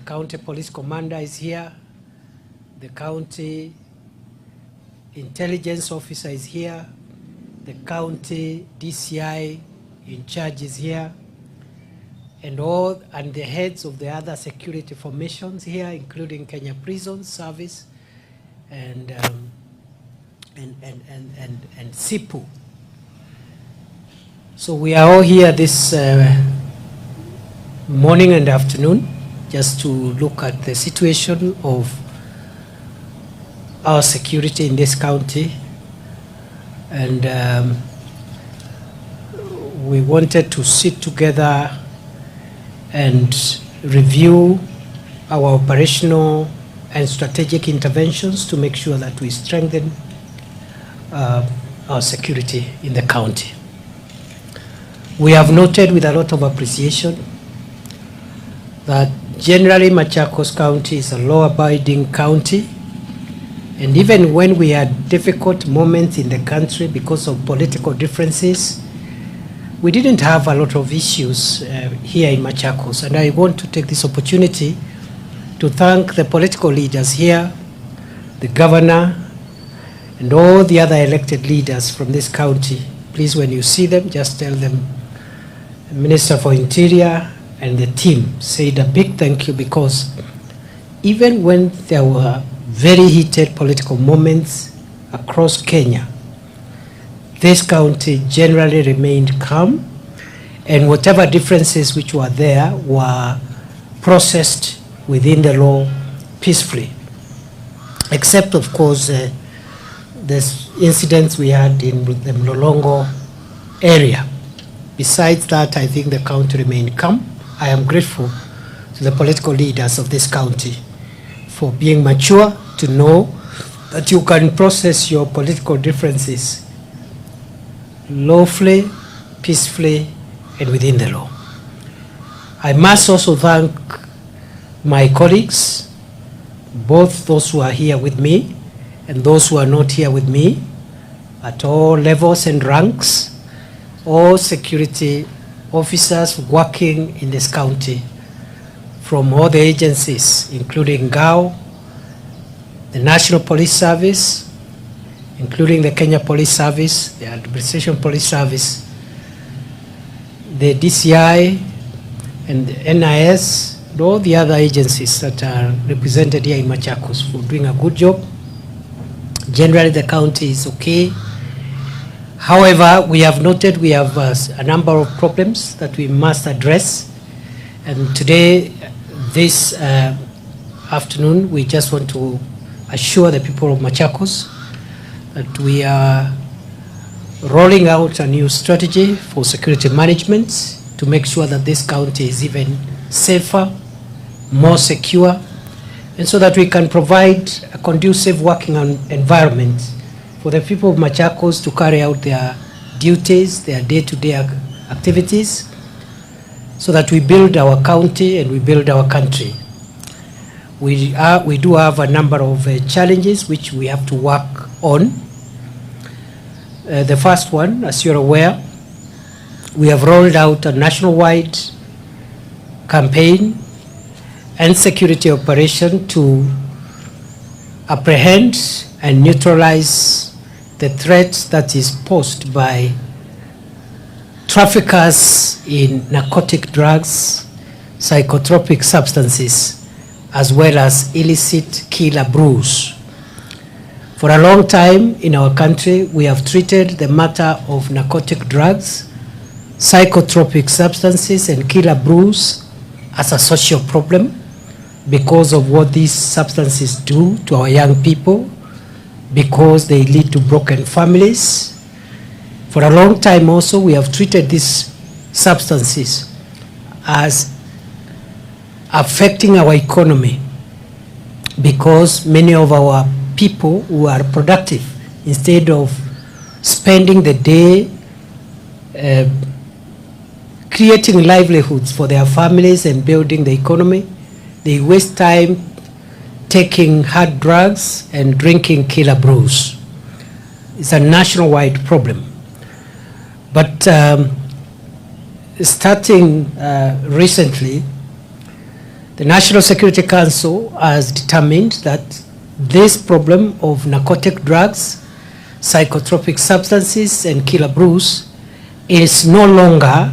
county police commander is here. The county intelligence officer is here. The county DCI in charge is here. And the heads of the other security formations here, including Kenya Prison Service and SIPU. So we are all here this morning and afternoon just to look at the situation of our security in this county. And we wanted to sit together and review our operational and strategic interventions to make sure that we strengthen our security in the county. We have noted with a lot of appreciation that generally Machakos County is a law-abiding county, and even when we had difficult moments in the country because of political differences, we didn't have a lot of issues here in Machakos. And I want to take this opportunity to thank the political leaders here, the governor, and all the other elected leaders from this county. Please, when you see them, just tell them, Minister for Interior and the team said a big thank you, because even when there were very heated political moments across Kenya, this county generally remained calm, and whatever differences which were there were processed within the law peacefully, except of course the incidents we had in the Mlolongo area. Besides that, I think the county remained calm. I am grateful to the political leaders of this county for being mature to know that you can process your political differences lawfully, peacefully, and within the law. I must also thank my colleagues, both those who are here with me and those who are not here with me, at all levels and ranks, all security officers working in this county from all the agencies, including GAO, the National Police Service, including the Kenya Police Service, the Administration Police Service, the DCI, and the NIS, and all the other agencies that are represented here in Machakos for doing a good job. Generally, the county is okay. However, we have noted we have a number of problems that we must address. And today, this afternoon, we just want to assure the people of Machakos that we are rolling out a new strategy for security management to make sure that this county is even safer, more secure, and so that we can provide a conducive working environment for the people of Machakos to carry out their duties, their day-to-day activities, so that we build our county and we build our country. We do have a number of challenges which we have to work on. The first one, as you're aware, we have rolled out a nationwide campaign and security operation to apprehend and neutralize the threat that is posed by traffickers in narcotic drugs, psychotropic substances, as well as illicit killer brews. For a long time in our country, we have treated the matter of narcotic drugs, psychotropic substances, and killer brews as a social problem because of what these substances do to our young people, because they lead to broken families. For a long time also, we have treated these substances as affecting our economy, because many of our people who are productive, instead of spending the day creating livelihoods for their families and building the economy, they waste time taking hard drugs and drinking killer brews. It's a nationwide problem. But starting recently, The National Security Council has determined that this problem of narcotic drugs, psychotropic substances, and killer brews is no longer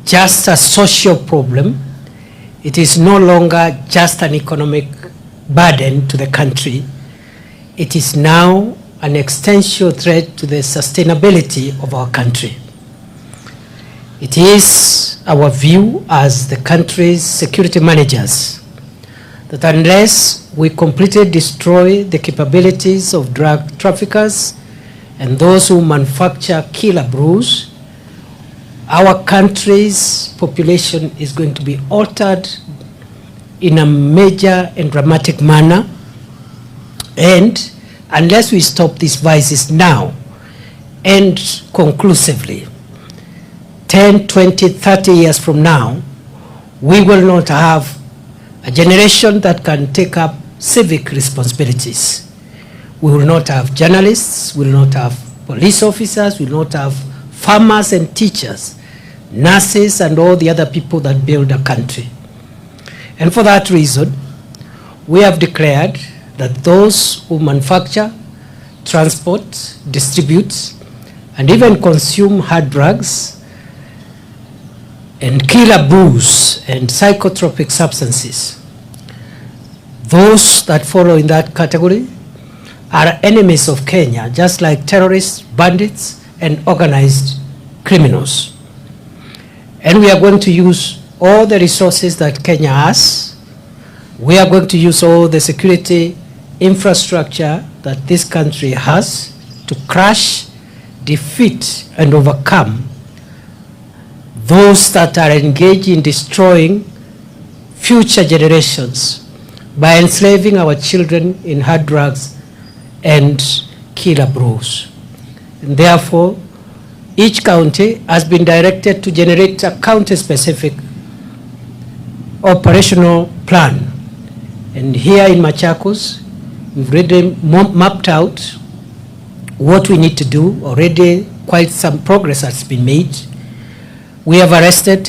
just a social problem. It is no longer just an economic burden to the country. It is now an existential threat to the sustainability of our country. It is our view as the country's security managers that unless we completely destroy the capabilities of drug traffickers and those who manufacture killer brews, our country's population is going to be altered in a major and dramatic manner. And unless we stop these vices now and conclusively, 10, 20, 30 years from now, we will not have a generation that can take up civic responsibilities. We will not have journalists, we will not have police officers, we will not have farmers and teachers, nurses, and all the other people that build a country. And for that reason, we have declared that those who manufacture, transport, distribute, and even consume hard drugs and killer brews and psychotropic substances, those that follow in that category are enemies of Kenya, just like terrorists, bandits, and organized criminals. And we are going to use all the resources that Kenya has. We are going to use all the security infrastructure that this country has to crush, defeat, and overcome those that are engaged in destroying future generations by enslaving our children in hard drugs and killer brews. And therefore, each county has been directed to generate a county-specific operational plan. And here in Machakos, we've already mapped out what we need to do. Already quite some progress has been made. We have arrested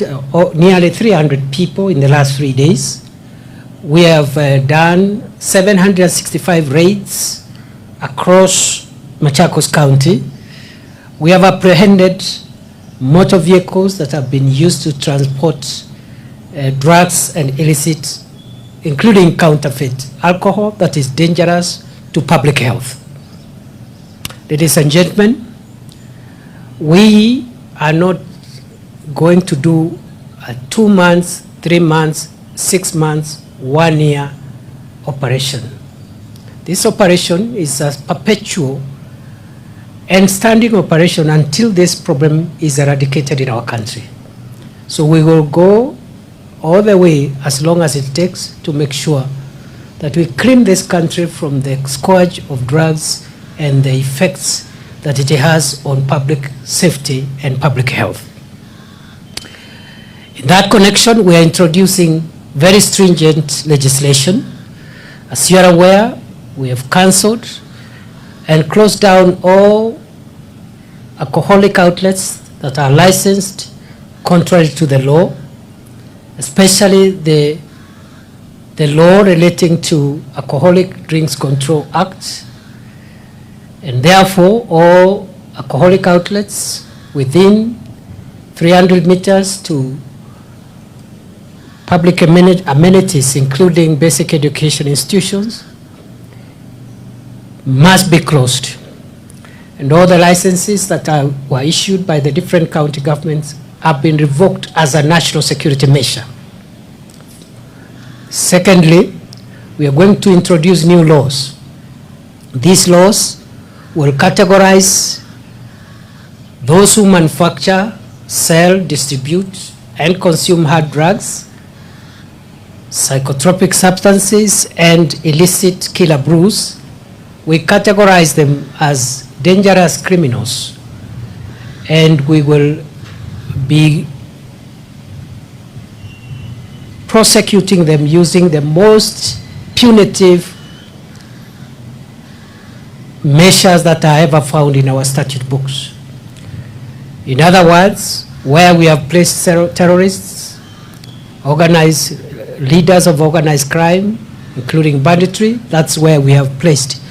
nearly 300 people in the last 3 days. We have done 765 raids across Machakos County. We have apprehended motor vehicles that have been used to transport drugs and illicit, including counterfeit alcohol that is dangerous to public health. Ladies and gentlemen, we are not going to do a 2 months, 3 months, 6 months, 1 year operation. This operation is a perpetual and standing operation until this problem is eradicated in our country. So we will go all the way as long as it takes to make sure that we clean this country from the scourge of drugs and the effects that it has on public safety and public health. In that connection, we are introducing very stringent legislation. As you are aware, we have cancelled and closed down all alcoholic outlets that are licensed contrary to the law, especially the law relating to Alcoholic Drinks Control Act. And therefore, all alcoholic outlets within 300 meters to public amenities, including basic education institutions, must be closed. And all the licenses that were issued by the different county governments have been revoked as a national security measure. Secondly, we are going to introduce new laws. These laws will categorize those who manufacture, sell, distribute, and consume hard drugs, psychotropic substances, and illicit killer brews. We categorize them as dangerous criminals, and we will be prosecuting them using the most punitive measures that are ever found in our statute books. In other words, where we have placed terrorists, organized leaders of organized crime, including banditry. That's where we have placed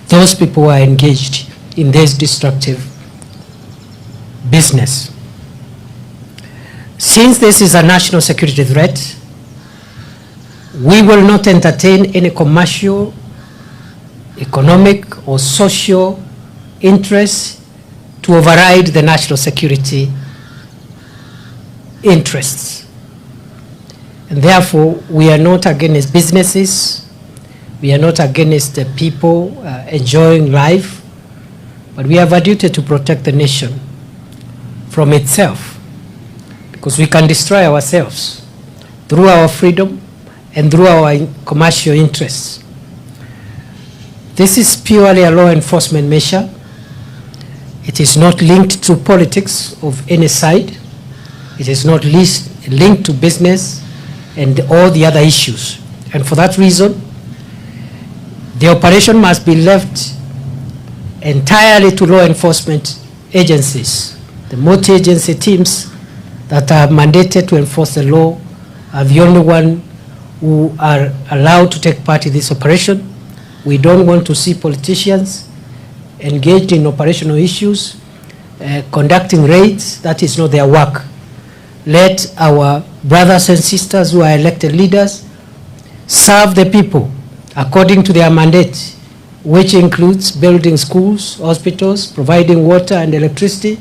those people who are engaged in this destructive business. Since this is a national security threat, we will not entertain any commercial, economic, or social interests to override the national security interests. And therefore, we are not against businesses, we are not against the people enjoying life, but we have a duty to protect the nation from itself, because we can destroy ourselves through our freedom and through our commercial interests. This is purely a law enforcement measure. It is not linked to politics of any side. It is not linked to business and all the other issues. And for that reason, the operation must be left entirely to law enforcement agencies. The multi-agency teams that are mandated to enforce the law are the only one who are allowed to take part in this operation. We don't want to see politicians engaged in operational issues, conducting raids. That is not their work. Let our brothers and sisters who are elected leaders serve the people according to their mandate, which includes building schools, hospitals, providing water and electricity.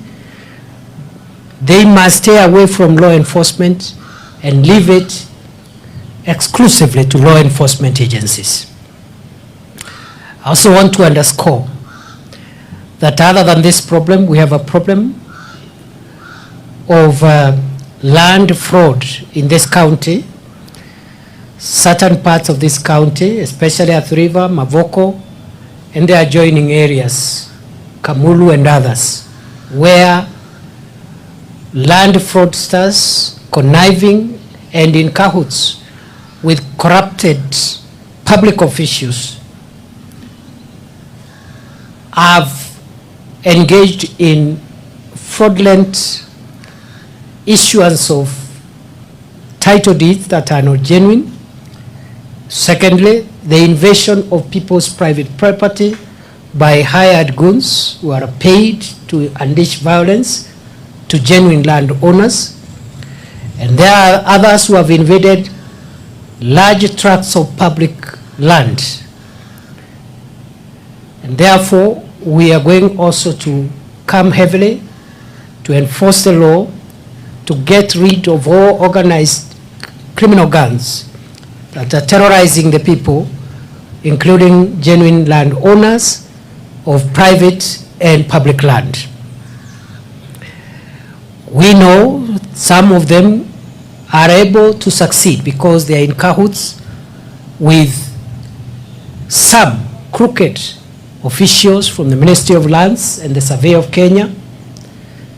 They must stay away from law enforcement and leave it exclusively to law enforcement agencies. I also want to underscore that other than this problem, we have a problem of land fraud in this county. Certain parts of this county, especially Athi River, Mavoko, and the adjoining areas, Kamulu and others, where land fraudsters conniving and in cahoots with corrupted public officials have engaged in fraudulent issuance of title deeds that are not genuine. Secondly, the invasion of people's private property by hired goons who are paid to unleash violence to genuine landowners. And there are others who have invaded large tracts of public land. And therefore, we are going also to come heavily to enforce the law, to get rid of all organized criminal gangs that are terrorizing the people, including genuine landowners of private and public land. We know some of them are able to succeed because they are in cahoots with some crooked officials from the Ministry of Lands and the Survey of Kenya.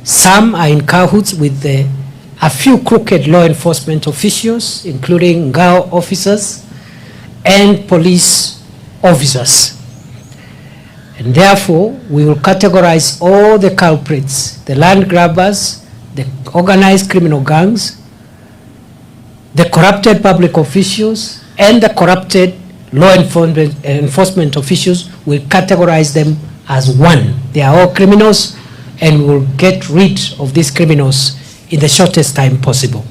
Some are in cahoots with a few crooked law enforcement officials, including Ngao officers and police officers. And therefore, we will categorize all the culprits, the land grabbers, the organized criminal gangs, the corrupted public officials, and the corrupted law enforcement officials. Will categorize them as one. They are all criminals, and we will get rid of these criminals in the shortest time possible.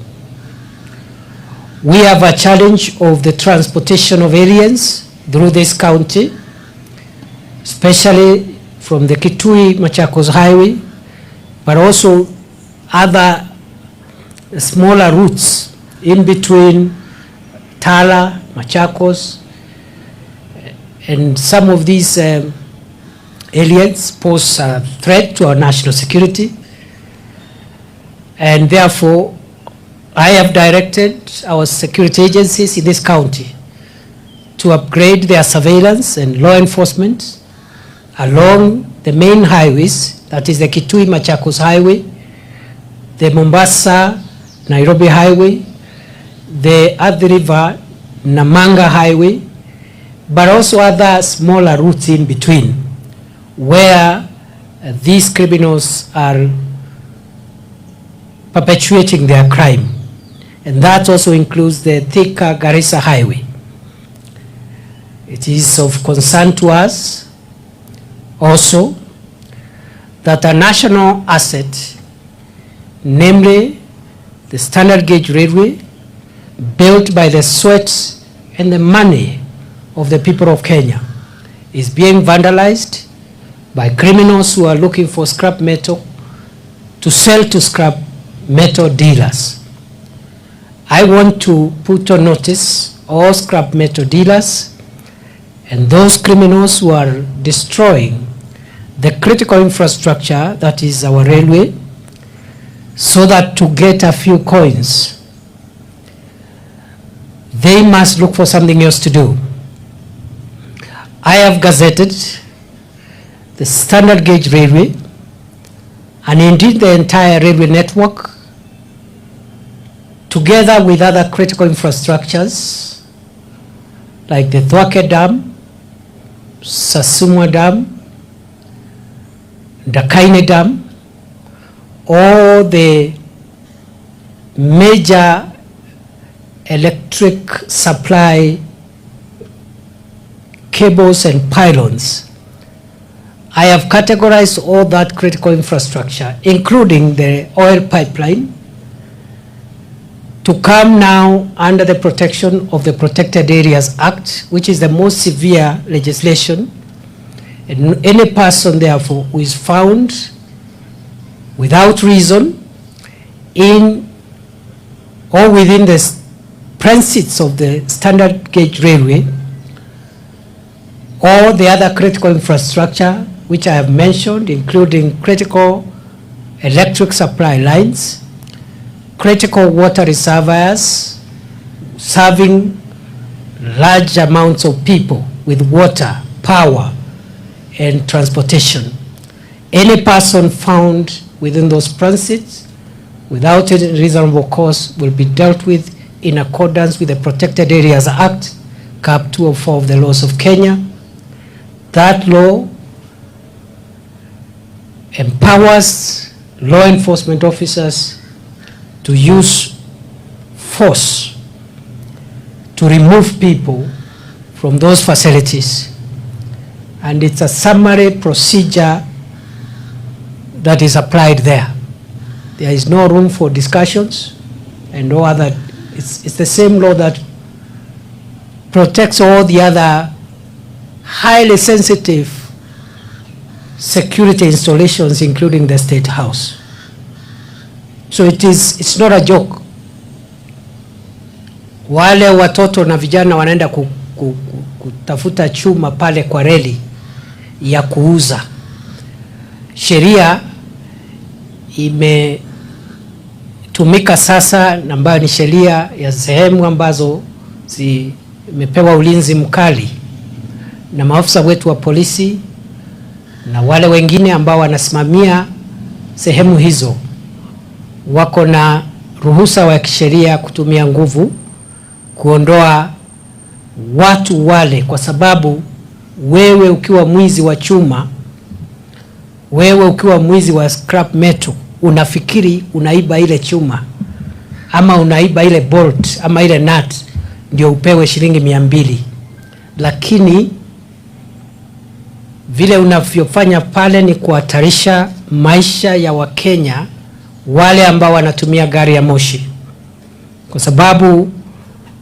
We have a challenge of the transportation of aliens through this county, especially from the Kitui-Machakos highway, but also other smaller routes in between Tala, Machakos, and some of these aliens pose a threat to our national security. And therefore, I have directed our security agencies in this county to upgrade their surveillance and law enforcement along the main highways, that is the Kitui-Machakos highway, the Mombasa-Nairobi highway, the Athi River Namanga highway, but also other smaller routes in between where these criminals are perpetuating their crime. and that also includes the Thika Garissa Highway. It is of concern to us also that a national asset, namely the standard gauge railway, built by the sweat and the money of the people of Kenya, is being vandalized by criminals who are looking for scrap metal to sell to scrap metal dealers. I want to put on notice all scrap metal dealers and those criminals who are destroying the critical infrastructure that is our railway, so that to get a few coins, they must look for something else to do. I have gazetted the standard gauge railway and indeed the entire railway network, together with other critical infrastructures like the Thwake Dam, Sasumwa Dam, Dakaine Dam, all the major electric supply cables and pylons. I have categorized all that critical infrastructure, including the oil pipeline, to come now under the protection of the Protected Areas Act, which is the most severe legislation. And any person, therefore, who is found without reason in or within the premises of the standard gauge railway or the other critical infrastructure which I have mentioned, including critical electric supply lines, critical water reservoirs serving large amounts of people with water, power, and transportation. Any person found within those premises without any reasonable cause will be dealt with in accordance with the Protected Areas Act, Cap 204 of the laws of Kenya. That law empowers law enforcement officers to use force to remove people from those facilities. And it's a summary procedure that is applied there. There is no room for discussions and no other. It's the same law that protects all the other highly sensitive security installations, including the State House. So it's not a joke. Wale watoto na vijana wanaenda kutafuta chuma pale kwa reli ya kuuza. Sheria imetumika sasa, ambayo ni sheria ya sehemu ambazo zimepewa ulinzi mkali na maafisa wetu wa polisi na wale wengine ambao wanasimamia sehemu hizo wako na ruhusa wa kisheria kutumia nguvu kuondoa watu wale, kwa sababu wewe ukiwa mwizi wa chuma, wewe ukiwa mwizi wa scrap metal, unafikiri unaiba ile chuma ama unaiba ile bolt ama ile nut ndio upewe shilingi 200, lakini vile unavyofanya pale ni kuhatarisha maisha ya Wakenya wale ambao wanatumia gari ya moshi, kwa sababu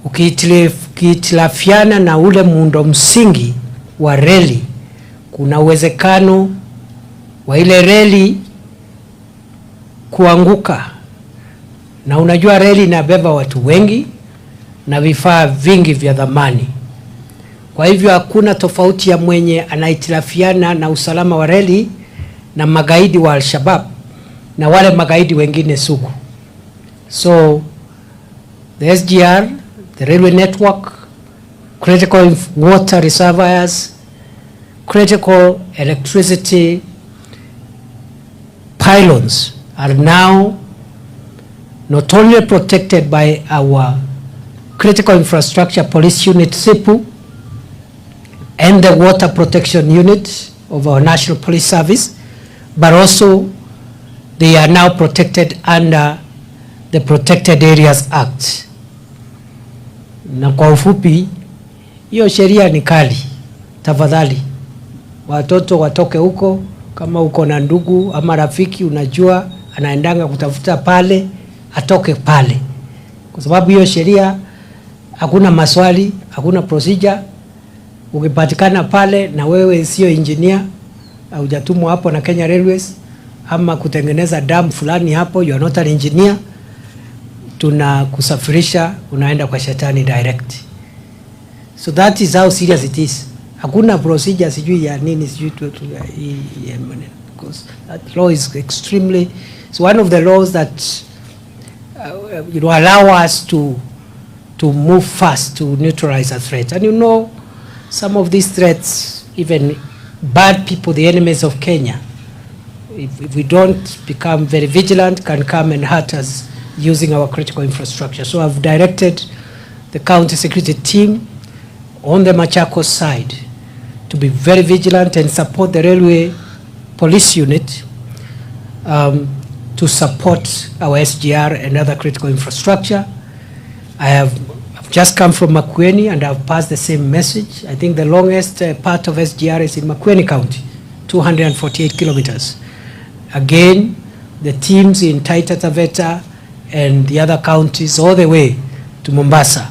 ukihitilafiana na ule muundo msingi wa reli, kuna uwezekano wa ile reli kuanguka. Na unajua reli inabeba watu wengi na vifaa vingi vya dhamani. Kwa hivyo hakuna tofauti ya mwenye anahitilafiana na usalama wa reli na magaidi wa Al-Shabaab na wale magaidi wengine sugu. So the SGR, the railway network, critical water reservoirs, critical electricity pylons are now not only protected by our critical infrastructure police unit SIPU and the water protection unit of our National Police Service, but also they are now protected under the Protected Areas Act. Na kwa ufupi, hiyo sheria ni kali. Tafadhali watoto watoke huko. Kama uko na ndugu ama rafiki unajua anaendanga kutafuta pale, atoke pale. Kwa sababu hiyo sheria hakuna maswali, hakuna procedure. Ukipatikana pale na wewe sio engineer, hujatumwa hapo na Kenya Railways ama kutengeneza dam fulani hapo, you are not an engineer, tunakusafirisha unaenda kwa shetani direct. So that is how serious it is. Hakuna procedure sijui ya nini sijui because that law is extremely, it's one of the laws that allow us to move fast to neutralize a threat. And you know, some of these threats, even bad people, the enemies of Kenya, if we don't become very vigilant, can come and hurt us using our critical infrastructure. So I've directed the county security team on the Machakos side to be very vigilant and support the railway police unit to support our SGR and other critical infrastructure. I've just come from Makueni and I've passed the same message. I think the longest part of SGR is in Makueni County, 248 kilometers. Again, the teams in Taita Taveta and the other counties all the way to Mombasa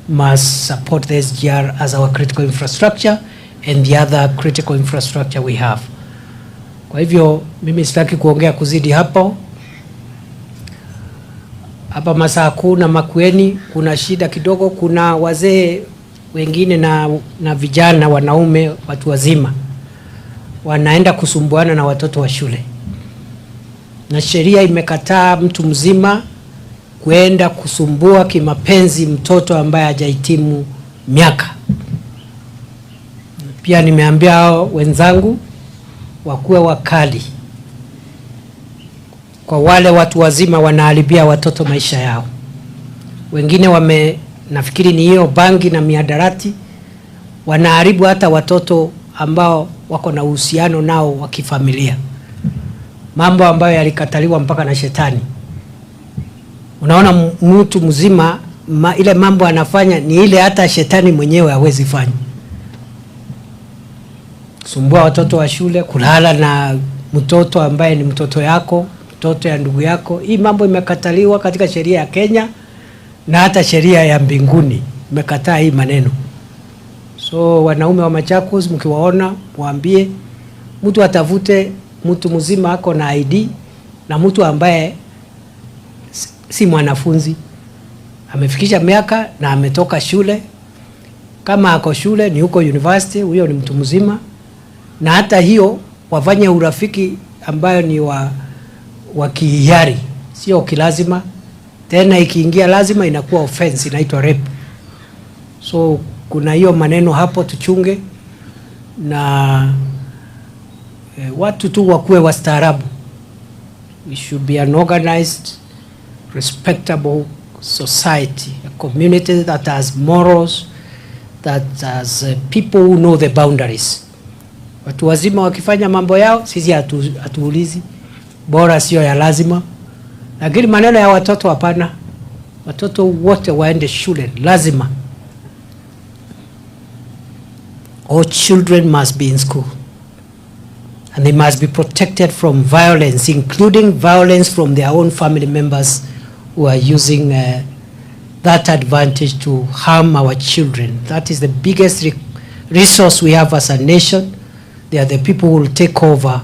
must support the SGR as our critical infrastructure and the other critical infrastructure we have. Kwa hivyo mimi sitaki kuongea kuzidi hapo. Hapa Masaku na Makueni kuna shida kidogo, kuna wazee wengine na vijana wanaume watu wazima wanaenda kusumbuana na watoto wa shule. Na sheria imekataa mtu mzima kuenda kusumbua kimapenzi mtoto ambaye hajahitimu miaka. Pia nimeambia wenzangu wakuwe wakali kwa wale watu wazima wanaharibia watoto maisha yao. Wengine nafikiri ni hiyo bangi na miadarati, wanaharibu hata watoto ambao wako na uhusiano nao wa kifamilia. Mambo ambayo yalikataliwa mpaka na shetani. Unaona mtu mzima ile mambo anafanya ni ile hata shetani mwenyewe hawezi fanya. Sumbua watoto wa shule, kulala na mtoto ambaye ni mtoto yako, mtoto ya ndugu yako. Hii mambo imekataliwa katika sheria ya Kenya na hata sheria ya mbinguni imekataa hii maneno. So wanaume wa Machakos mkiwaona mwambie mtu atafute mtu mzima ako na ID na mtu ambaye si mwanafunzi, amefikisha miaka na ametoka shule. Kama ako shule ni huko university, huyo ni mtu mzima. Na hata hiyo wafanye urafiki ambayo ni wa kihiari, sio kilazima. Tena ikiingia lazima inakuwa offense, inaitwa rape. So kuna hiyo maneno hapo tuchunge, na watu tu wakuwe wastaarabu. We should be an organized, respectable society, a community that has morals, that has people who know the boundaries. Watu wazima wakifanya mambo yao, sisi hatuulizi, bora sio ya lazima. Lakini maneno ya watoto hapana. Watoto wote waende shule, lazima. All children must be in school. And they must be protected from violence, including violence from their own family members who are using that advantage to harm our children. That is the biggest resource we have as a nation. They are the people who will take over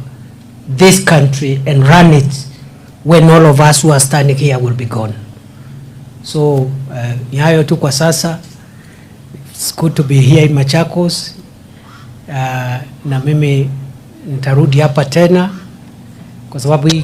this country and run it when all of us who are standing here will be gone. So, ni hayo tu kwa sasa. It's good to be here in Machakos. Na mimi nitarudi hapa tena kwa sababu hii